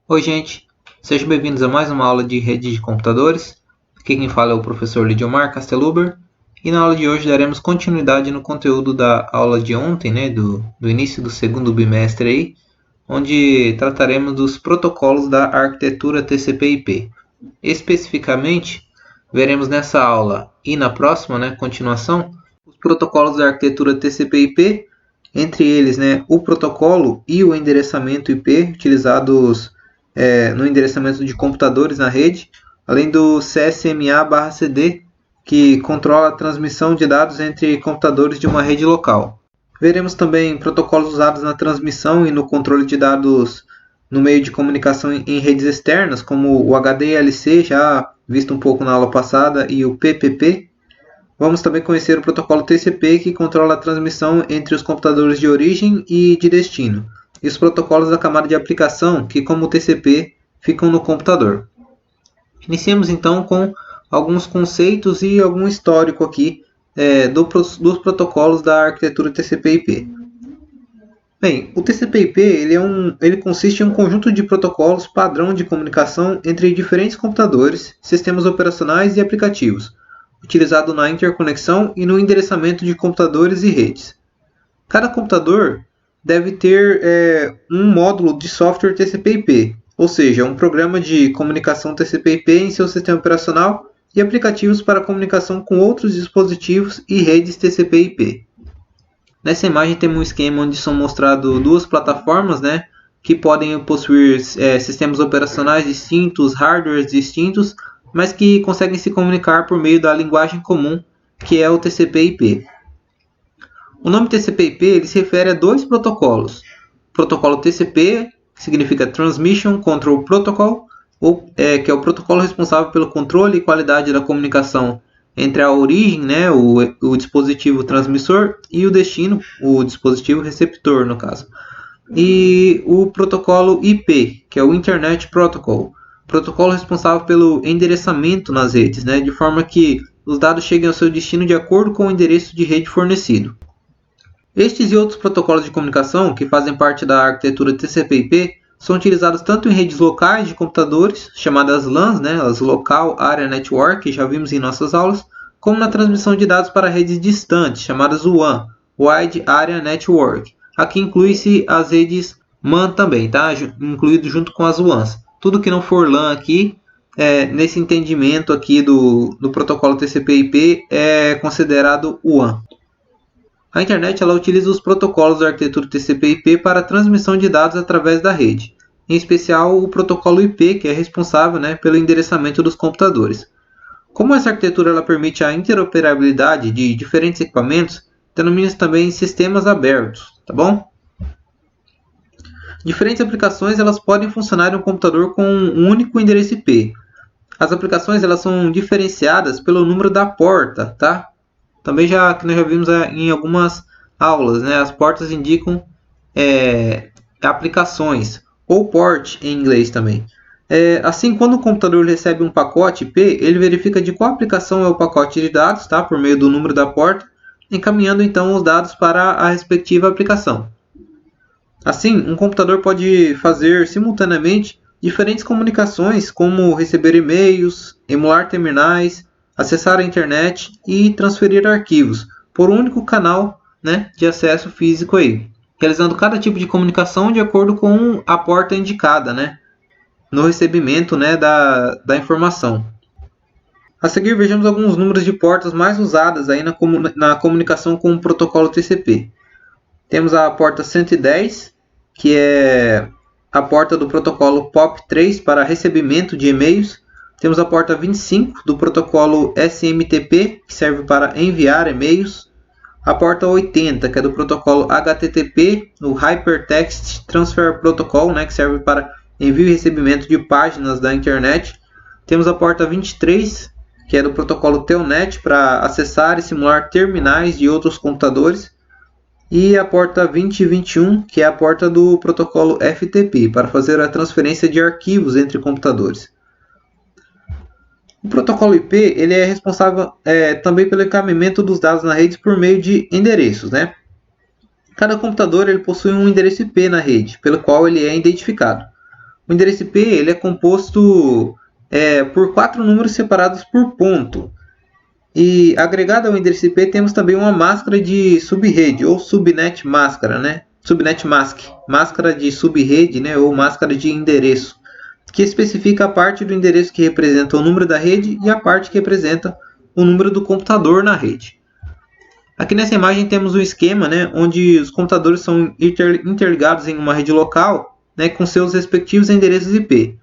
Oi, gente. Sejam bem-vindos a mais uma aula de rede de computadores. Aqui quem fala é o professor Lidiomar Casteluber. E na aula de hoje daremos continuidade no conteúdo da aula de ontem, do início do segundo bimestre aí, onde trataremos dos protocolos da arquitetura TCP/IP. Especificamente, veremos nessa aula e na próxima, continuação, os protocolos da arquitetura TCP/IP, entre eles, o protocolo e o endereçamento IP utilizados no endereçamento de computadores na rede, além do CSMA/CD, que controla a transmissão de dados entre computadores de uma rede local. Veremos também protocolos usados na transmissão e no controle de dados no meio de comunicação em redes externas, como o HDLC, já visto um pouco na aula passada, e o PPP. Vamos também conhecer o protocolo TCP, que controla a transmissão entre os computadores de origem e de destino, e os protocolos da camada de aplicação, que, como o TCP, ficam no computador. Iniciemos então com alguns conceitos e algum histórico aqui dos protocolos da arquitetura TCP/IP. Bem, o TCP/IP ele consiste em um conjunto de protocolos padrão de comunicação entre diferentes computadores, sistemas operacionais e aplicativos, utilizado na interconexão e no endereçamento de computadores e redes. Cada computador deve ter um módulo de software TCP/IP, ou seja, um programa de comunicação TCP/IP em seu sistema operacional e aplicativos para comunicação com outros dispositivos e redes TCP/IP. Nessa imagem temos um esquema onde são mostradas duas plataformas, que podem possuir sistemas operacionais distintos, hardwares distintos, mas que conseguem se comunicar por meio da linguagem comum, que é o TCP/IP. O nome TCP/IP ele se refere a dois protocolos. O protocolo TCP, que significa Transmission Control Protocol, que é o protocolo responsável pelo controle e qualidade da comunicação entre a origem, o dispositivo transmissor, e o destino, o dispositivo receptor, no caso. E o protocolo IP, que é o Internet Protocol, protocolo responsável pelo endereçamento nas redes, de forma que os dados cheguem ao seu destino de acordo com o endereço de rede fornecido. Estes e outros protocolos de comunicação que fazem parte da arquitetura TCP/IP são utilizados tanto em redes locais de computadores, chamadas LANs, as Local Area Network, que já vimos em nossas aulas, como na transmissão de dados para redes distantes, chamadas WAN, Wide Area Network. Aqui inclui-se as redes MAN também, incluído junto com as WANs. Tudo que não for LAN aqui, nesse entendimento aqui do protocolo TCP/IP, é considerado WAN. A internet ela utiliza os protocolos da arquitetura TCP/IP para a transmissão de dados através da rede, em especial o protocolo IP, que é responsável pelo endereçamento dos computadores. Como essa arquitetura ela permite a interoperabilidade de diferentes equipamentos, denomina-se também sistemas abertos, tá bom? Diferentes aplicações elas podem funcionar em um computador com um único endereço IP. As aplicações elas são diferenciadas pelo número da porta, tá? Também que nós já vimos em algumas aulas, as portas indicam aplicações, ou port em inglês também. Assim, quando o computador recebe um pacote IP, ele verifica de qual aplicação é o pacote de dados, por meio do número da porta, encaminhando então os dados para a respectiva aplicação. Assim, um computador pode fazer simultaneamente diferentes comunicações, como receber e-mails, emular terminais, acessar a internet e transferir arquivos por um único canal de acesso físico aí, realizando cada tipo de comunicação de acordo com a porta indicada no recebimento da informação. A seguir vejamos alguns números de portas mais usadas aí na comunicação com o protocolo TCP. Temos a porta 110, que é a porta do protocolo POP3 para recebimento de e-mails. Temos a porta 25 do protocolo SMTP, que serve para enviar e-mails. A porta 80, que é do protocolo HTTP, o Hypertext Transfer Protocol, que serve para envio e recebimento de páginas da internet. Temos a porta 23, que é do protocolo Telnet, para acessar e simular terminais de outros computadores. E a porta 2021, que é a porta do protocolo FTP, para fazer a transferência de arquivos entre computadores. O protocolo IP ele é responsável também pelo encaminhamento dos dados na rede por meio de endereços. Cada computador ele possui um endereço IP na rede, pelo qual ele é identificado. O endereço IP ele é composto por 4 números separados por ponto. E agregado ao endereço IP temos também uma máscara de subrede ou subnet máscara, né? Subnet mask, máscara de subrede, né? Ou máscara de endereço, que especifica a parte do endereço que representa o número da rede e a parte que representa o número do computador na rede. Aqui nessa imagem temos um esquema, né, onde os computadores são interligados em uma rede local, né, com seus respectivos endereços IP.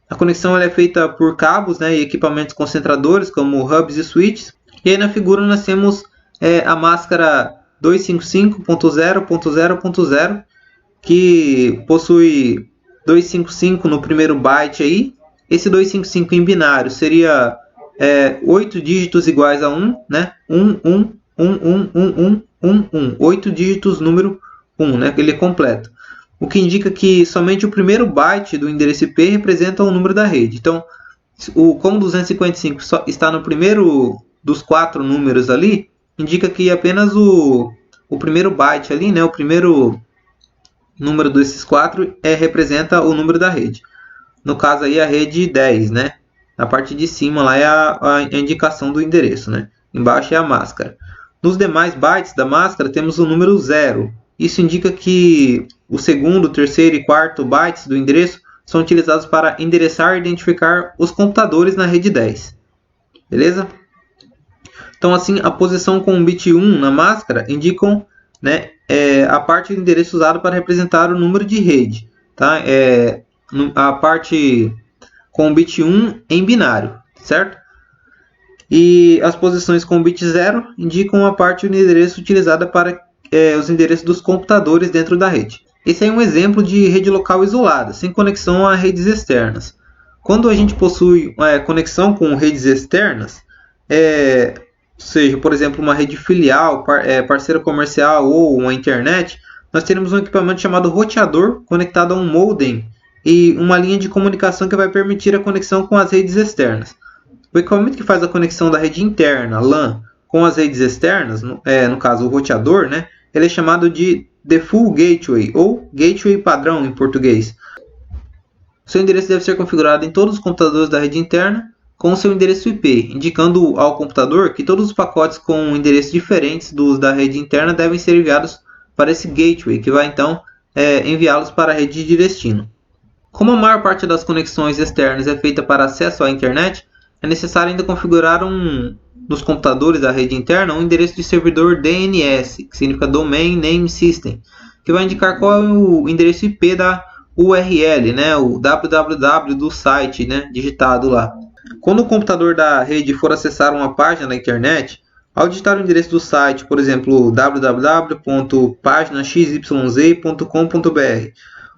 A conexão é feita por cabos, né, e equipamentos concentradores como hubs e switches. E aí na figura nós temos a máscara 255.0.0.0, que possui 255 no primeiro byte aí. Esse 255 em binário seria 8 dígitos iguais a 1, né? 8 dígitos número 1, né? Ele é completo. O que indica que somente o primeiro byte do endereço IP representa o número da rede. Então, como 255 só está no primeiro dos 4 números ali, indica que apenas o primeiro byte ali, né? O primeiro número desses 4 representa o número da rede. No caso aí a rede 10, né? Na parte de cima lá é a indicação do endereço, né? Embaixo é a máscara. Nos demais bytes da máscara temos o número 0. Isso indica que o segundo, terceiro e quarto bytes do endereço são utilizados para endereçar e identificar os computadores na rede 10. Beleza? Então assim, a posição com o bit 1 na máscara indicam, né, a parte do endereço usado para representar o número de rede. Tá? A parte com o bit 1 em binário, certo? E as posições com o bit 0 indicam a parte do endereço utilizada para os endereços dos computadores dentro da rede. Esse é um exemplo de rede local isolada, sem conexão a redes externas. Quando a gente possui conexão com redes externas, seja, por exemplo, uma rede filial, parceira comercial ou uma internet, nós teremos um equipamento chamado roteador conectado a um modem e uma linha de comunicação que vai permitir a conexão com as redes externas. O equipamento que faz a conexão da rede interna, LAN, com as redes externas, no caso o roteador, né, ele é chamado de Default Gateway, ou Gateway padrão em português. Seu endereço deve ser configurado em todos os computadores da rede interna com seu endereço IP, indicando ao computador que todos os pacotes com endereços diferentes dos da rede interna devem ser enviados para esse gateway, que vai então enviá-los para a rede de destino. Como a maior parte das conexões externas é feita para acesso à internet, é necessário ainda configurar dos computadores da rede interna um endereço de servidor DNS, que significa Domain Name System, que vai indicar qual é o endereço IP da URL, né, o www do site, né, digitado lá. Quando o computador da rede for acessar uma página na internet, ao digitar o endereço do site, por exemplo, www.paginaxyz.com.br,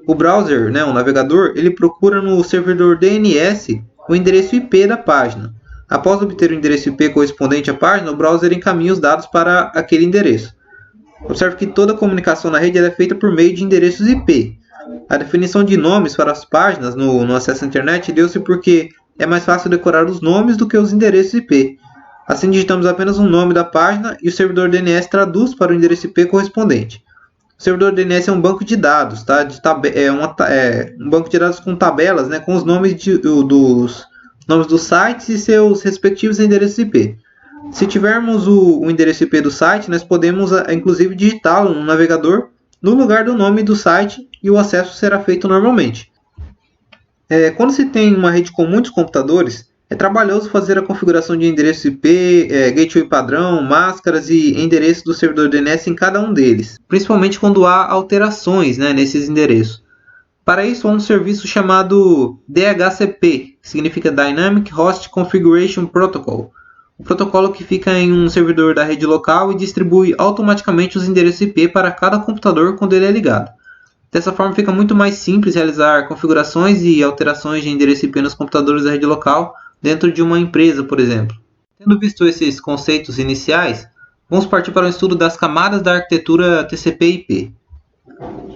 o browser, né, o navegador, ele procura no servidor DNS o endereço IP da página. Após obter o endereço IP correspondente à página, o browser encaminha os dados para aquele endereço. Observe que toda a comunicação na rede é feita por meio de endereços IP. A definição de nomes para as páginas no acesso à internet deu-se porque é mais fácil decorar os nomes do que os endereços IP. Assim, digitamos apenas um nome da página e o servidor DNS traduz para o endereço IP correspondente. O servidor DNS é um banco de dados, tá? Um banco de dados com tabelas, né, com os nomes dos nomes dos sites e seus respectivos endereços IP. Se tivermos o endereço IP do site, nós podemos inclusive digitá-lo no navegador no lugar do nome do site e o acesso será feito normalmente. Quando se tem uma rede com muitos computadores, é trabalhoso fazer a configuração de endereço IP, gateway padrão, máscaras e endereço do servidor DNS em cada um deles, principalmente quando há alterações, né, nesses endereços. Para isso, há um serviço chamado DHCP, que significa Dynamic Host Configuration Protocol, o protocolo que fica em um servidor da rede local e distribui automaticamente os endereços IP para cada computador quando ele é ligado. Dessa forma, fica muito mais simples realizar configurações e alterações de endereço IP nos computadores da rede local dentro de uma empresa, por exemplo. Tendo visto esses conceitos iniciais, vamos partir para o estudo das camadas da arquitetura TCP/IP.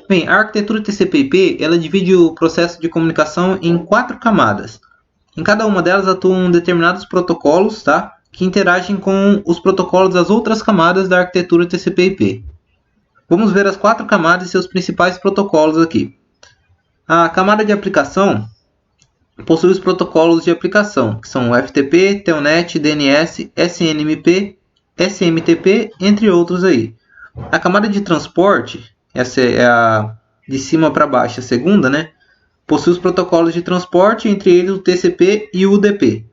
Bem, a arquitetura TCP/IP ela divide o processo de comunicação em 4 camadas. Em cada uma delas atuam determinados protocolos, tá, que interagem com os protocolos das outras camadas da arquitetura TCP/IP. Vamos ver as 4 camadas e seus principais protocolos aqui. A camada de aplicação possui os protocolos de aplicação, que são FTP, Telnet, DNS, SNMP, SMTP, entre outros aí. A camada de transporte, essa é a de cima para baixo, a segunda, né? Possui os protocolos de transporte, entre eles o TCP e o UDP.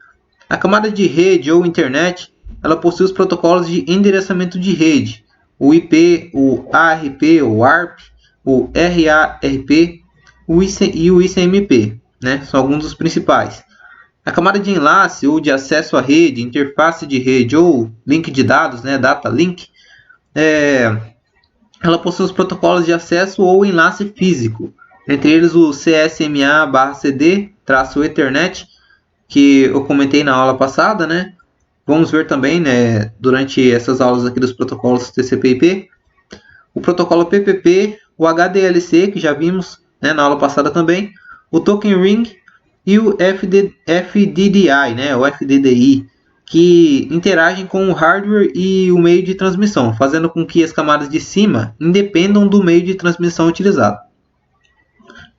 A camada de rede ou internet, ela possui os protocolos de endereçamento de rede, o IP, o ARP, o ARP, o RARP e o ICMP, né? São alguns dos principais. A camada de enlace ou de acesso à rede, interface de rede ou link de dados, né? Data link, ela possui os protocolos de acesso ou enlace físico, entre eles o CSMA/CD-Ethernet, que eu comentei na aula passada, né? Vamos ver também, né, durante essas aulas aqui dos protocolos TCP/IP, o protocolo PPP, o HDLC, que já vimos, né, na aula passada também, o Token Ring e o FDDI, né, o FDDI, que interagem com o hardware e o meio de transmissão, fazendo com que as camadas de cima independam do meio de transmissão utilizado.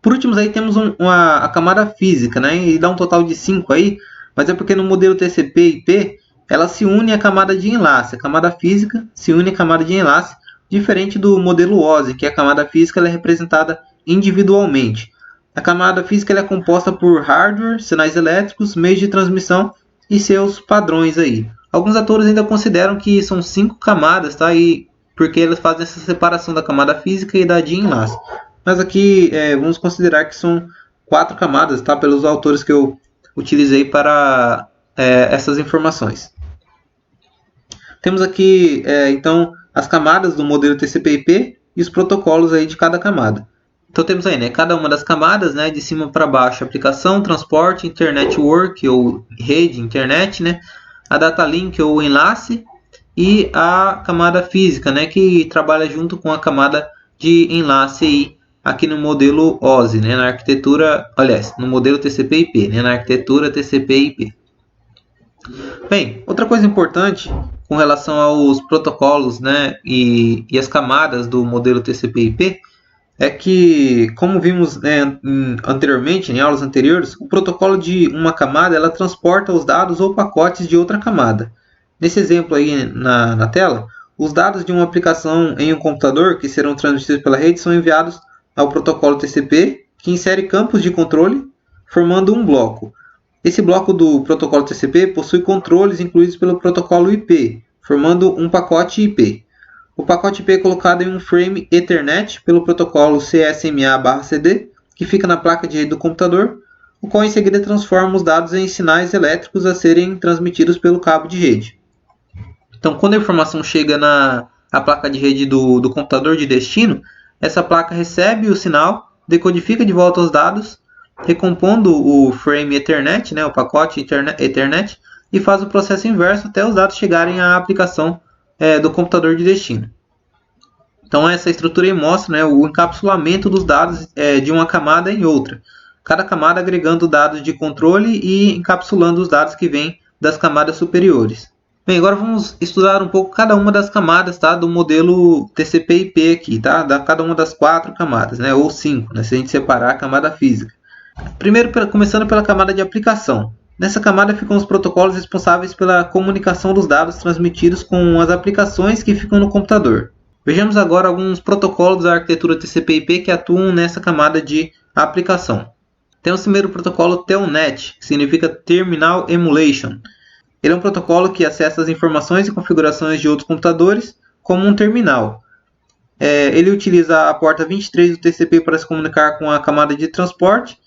Por último, aí temos a camada física, né, e dá um total de 5 aí, mas é porque no modelo TCP/IP ela se une à camada de enlace. A camada física se une à camada de enlace, diferente do modelo OSI, que a camada física ela é representada individualmente. A camada física ela é composta por hardware, sinais elétricos, meios de transmissão e seus padrões aí. Alguns autores ainda consideram que são 5 camadas, tá? E porque eles fazem essa separação da camada física e da de enlace. Mas aqui vamos considerar que são 4 camadas, tá? Pelos autores que eu utilizei para essas informações. Temos aqui então as camadas do modelo TCP/IP e os protocolos aí de cada camada. Então temos aí, né, cada uma das camadas, né, de cima para baixo, aplicação, transporte, internet work ou rede, internet, né, a data link ou enlace e a camada física, né, que trabalha junto com a camada de enlace aí, aqui no modelo OSI, né, na arquitetura, aliás, no modelo TCP/IP, né, na arquitetura TCP/IP. Bem, outra coisa importante com relação aos protocolos, né, e as camadas do modelo TCP/IP é que, como vimos anteriormente, em aulas anteriores, o protocolo de uma camada ela transporta os dados ou pacotes de outra camada. Nesse exemplo aí na tela, os dados de uma aplicação em um computador que serão transmitidos pela rede são enviados ao protocolo TCP, que insere campos de controle, formando um bloco. Esse bloco do protocolo TCP possui controles incluídos pelo protocolo IP, formando um pacote IP. O pacote IP é colocado em um frame Ethernet pelo protocolo CSMA/CD, que fica na placa de rede do computador, o qual em seguida transforma os dados em sinais elétricos a serem transmitidos pelo cabo de rede. Então, quando a informação chega na placa de rede do computador de destino, essa placa recebe o sinal, decodifica de volta os dados, recompondo o frame Ethernet, né, o pacote Ethernet, e faz o processo inverso até os dados chegarem à aplicação do computador de destino. Então essa estrutura aí mostra, né, o encapsulamento dos dados de uma camada em outra. Cada camada agregando dados de controle e encapsulando os dados que vêm das camadas superiores. Bem, agora vamos estudar um pouco cada uma das camadas, tá, do modelo TCP/IP aqui, tá, cada uma das 4 camadas, né, ou 5, né, se a gente separar a camada física. Primeiro, começando pela camada de aplicação. Nessa camada ficam os protocolos responsáveis pela comunicação dos dados transmitidos com as aplicações que ficam no computador. Vejamos agora alguns protocolos da arquitetura TCP/IP que atuam nessa camada de aplicação. Temos o primeiro protocolo Telnet, que significa Terminal Emulation. Ele é um protocolo que acessa as informações e configurações de outros computadores como um terminal. Ele utiliza a porta 23 do TCP para se comunicar com a camada de transporte.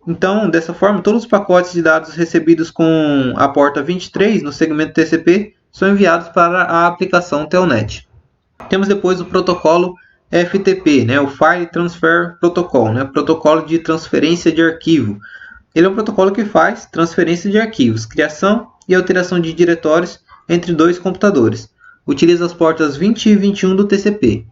Então, dessa forma, todos os pacotes de dados recebidos com a porta 23 no segmento TCP são enviados para a aplicação Telnet. Temos depois o protocolo FTP, né, o File Transfer Protocol, né, protocolo de transferência de arquivo. Ele é um protocolo que faz transferência de arquivos, criação e alteração de diretórios entre 2 computadores. Utiliza as portas 20 e 21 do TCP.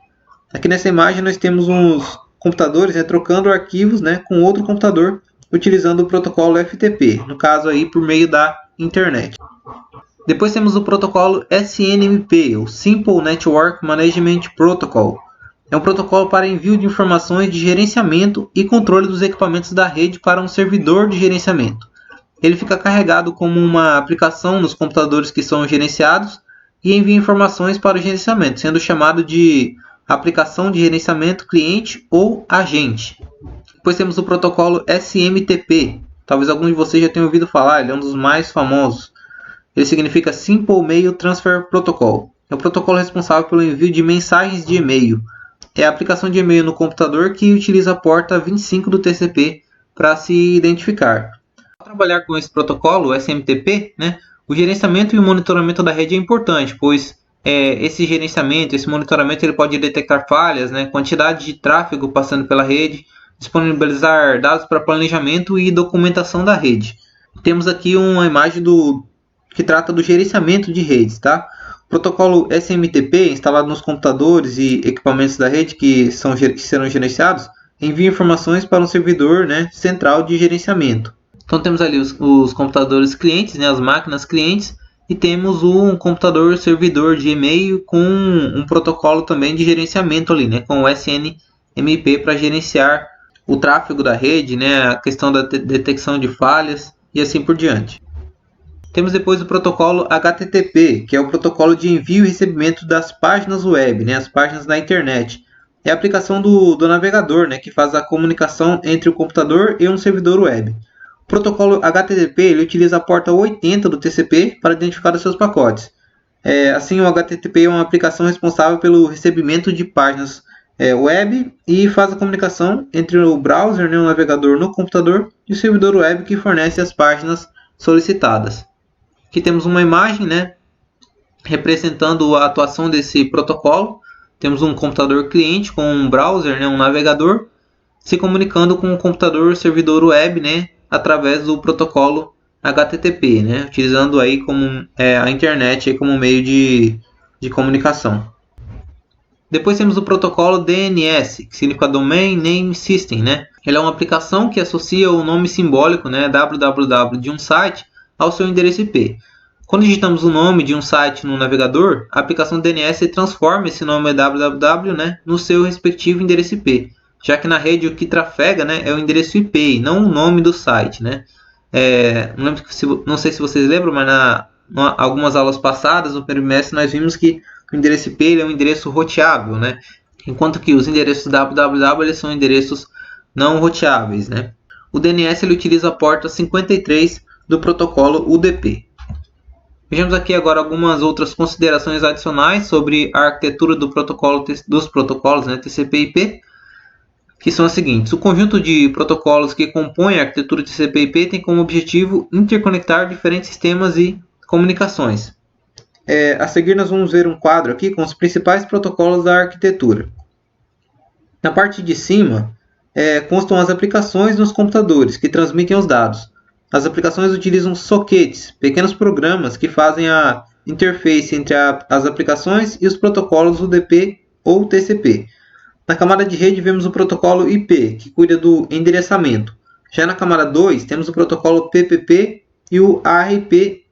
Aqui nessa imagem nós temos uns computadores, né, trocando arquivos, né, com outro computador, utilizando o protocolo FTP, no caso aí por meio da internet. Depois temos o protocolo SNMP, o Simple Network Management Protocol. É um protocolo para envio de informações de gerenciamento e controle dos equipamentos da rede para um servidor de gerenciamento. Ele fica carregado como uma aplicação nos computadores que são gerenciados e envia informações para o gerenciamento, sendo chamado de aplicação de gerenciamento cliente ou agente. Depois temos o protocolo SMTP. Talvez alguns de vocês já tenham ouvido falar, ele é um dos mais famosos. Ele significa Simple Mail Transfer Protocol. É o protocolo responsável pelo envio de mensagens de e-mail. É a aplicação de e-mail no computador que utiliza a porta 25 do TCP para se identificar. Ao trabalhar com esse protocolo, o SMTP, o gerenciamento e o monitoramento da rede é importante, pois esse gerenciamento, esse monitoramento, ele pode detectar falhas, quantidade de tráfego passando pela rede, disponibilizar dados para planejamento e documentação da rede. Temos aqui uma imagem que trata do gerenciamento de redes, tá? O protocolo SMTP, instalado nos computadores e equipamentos da rede que serão gerenciados, envia informações para um servidor central de gerenciamento. Então temos ali os computadores clientes, as máquinas clientes, e temos um computador servidor de e-mail com um protocolo também de gerenciamento ali, com o SNMP para gerenciar o tráfego da rede, a questão da detecção de falhas e assim por diante. Temos depois o protocolo HTTP, que é o protocolo de envio e recebimento das páginas web, as páginas da internet. É a aplicação do navegador, que faz a comunicação entre o computador e um servidor web. O protocolo HTTP ele utiliza a porta 80 do TCP para identificar os seus pacotes. Assim, o HTTP é uma aplicação responsável pelo recebimento de páginas web e faz a comunicação entre o browser, o navegador no computador, e o servidor web que fornece as páginas solicitadas. Aqui temos uma imagem representando a atuação desse protocolo. Temos um computador cliente com um browser, um navegador, se comunicando com o computador servidor web, através do protocolo HTTP, utilizando aí como a internet aí como meio de comunicação. Depois temos o protocolo DNS, que significa Domain Name System, Ele é uma aplicação que associa o nome simbólico, www de um site ao seu endereço IP. Quando digitamos o nome de um site no navegador, a aplicação DNS transforma esse nome www, no seu respectivo endereço IP, já que na rede o que trafega, é o endereço IP e não o nome do site, Não sei se vocês lembram, mas algumas aulas passadas, no primeiro bimestre, nós vimos que o endereço IP ele é um endereço roteável, enquanto que os endereços www eles são endereços não roteáveis, O DNS ele utiliza a porta 53 do protocolo UDP. Vejamos aqui agora algumas outras considerações adicionais sobre a arquitetura dos protocolos TCP/IP, que são as seguintes. O conjunto de protocolos que compõem a arquitetura TCP/IP tem como objetivo interconectar diferentes sistemas e comunicações. A seguir nós vamos ver um quadro aqui com os principais protocolos da arquitetura. Na parte de cima constam as aplicações nos computadores que transmitem os dados. As aplicações utilizam sockets, pequenos programas que fazem a interface entre as aplicações e os protocolos UDP ou TCP. Na camada de rede vemos o protocolo IP, que cuida do endereçamento. Já na camada 2 temos o protocolo PPP e o ARP,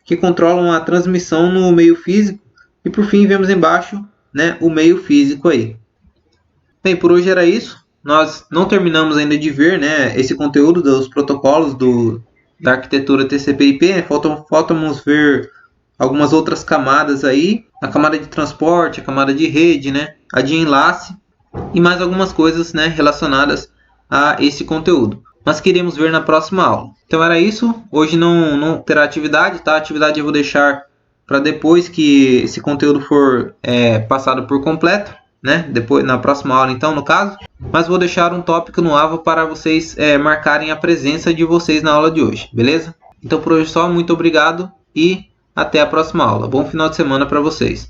que controlam a transmissão no meio físico. E por fim vemos embaixo o meio físico aí. Bem, por hoje era isso. Nós não terminamos ainda de ver esse conteúdo dos protocolos da arquitetura TCP/IP. Faltamos ver algumas outras camadas aí. A camada de transporte, a camada de rede, a de enlace e mais algumas coisas relacionadas a esse conteúdo. Nós queremos ver na próxima aula. Então era isso. Hoje não terá atividade, tá? A atividade eu vou deixar para depois que esse conteúdo for passado por completo. Depois, na próxima aula então, no caso, mas vou deixar um tópico no AVA para vocês marcarem a presença de vocês na aula de hoje, beleza? Então por hoje só, muito obrigado e até a próxima aula. Bom final de semana para vocês.